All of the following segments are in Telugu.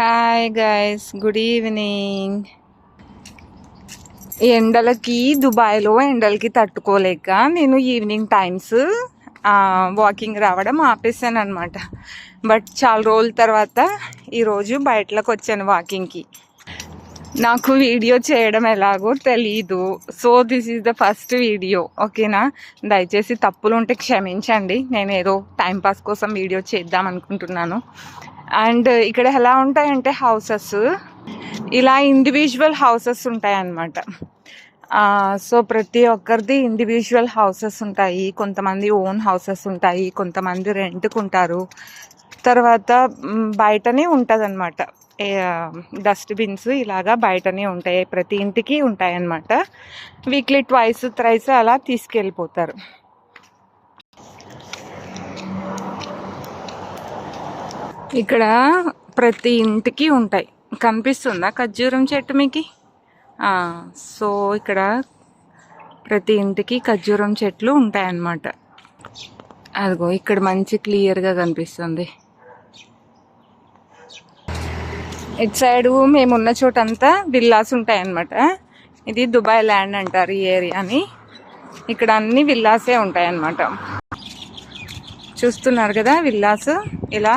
Hi guys, good evening. ఎండలకి దుబాయ్లో ఎండలకి తట్టుకోలేక నేను ఈవినింగ్ టైమ్స్ వాకింగ్ రావడం ఆపేసాను అనమాట. బట్ చాలా రోజుల తర్వాత ఈరోజు బయటలోకి వచ్చాను వాకింగ్కి. నాకు వీడియో చేయడం ఎలాగో తెలీదు, so this is the first video. ఓకేనా, దయచేసి తప్పులు ఉంటే క్షమించండి. నేను ఏదో టైంపాస్ కోసం వీడియో చేద్దాం అనుకుంటున్నాను. అండ్ ఇక్కడ ఎలా ఉంటాయంటే హౌసెస్ ఇలా ఇండివిజువల్ హౌసెస్ ఉంటాయన్నమాట. సో ప్రతి ఒక్కరిది ఇండివిజువల్ హౌసెస్ ఉంటాయి. కొంతమంది ఓన్ హౌసెస్ ఉంటాయి, కొంతమంది రెంట్కి ఉంటారు. తర్వాత బయటనే ఉంటుంది అనమాట. డస్ట్బిన్స్ ఇలాగా బయటనే ఉంటాయి, ప్రతి ఇంటికి ఉంటాయి అన్నమాట. వీక్లీ ట్వైస్ థ్రైస్ అలా తీసుకెళ్ళిపోతారు. ఇక్కడ ప్రతి ఇంటికి ఉంటాయి. కనిపిస్తుందా ఖర్జూరం చెట్టు మీకు? సో ఇక్కడ ప్రతి ఇంటికి ఖర్జూరం చెట్లు ఉంటాయన్నమాట. అదిగో ఇక్కడ మంచి క్లియర్గా కనిపిస్తుంది. ఇటు సైడు మేమున్న చోటంతా విల్లాస్ ఉంటాయన్నమాట. ఇది దుబాయ్ ల్యాండ్ అంటారు ఈ ఏరియాని. ఇక్కడ అన్ని విల్లాసే ఉంటాయన్నమాట. చూస్తున్నారు కదా విల్లాస్, ఇలా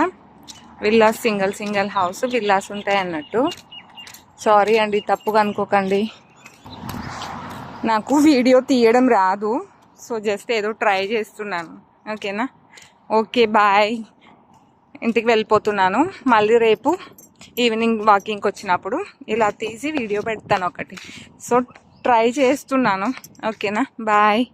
విల్లాస్ సింగిల్ హౌస్ విల్లాస్ ఉంటాయి అన్నట్టు. సారీ అండి, తప్పుగా అనుకోకండి. నాకు వీడియో తీయడం రాదు, సో జస్ట్ ఏదో ట్రై చేస్తున్నాను. ఓకేనా, ఓకే బాయ్. ఇంటికి వెళ్ళిపోతున్నాను. మళ్ళీ రేపు ఈవినింగ్ వాకింగ్కి వచ్చినప్పుడు ఇలా తీసి వీడియో పెడతాను ఒకటి. సో ట్రై చేస్తున్నాను. ఓకేనా, బాయ్.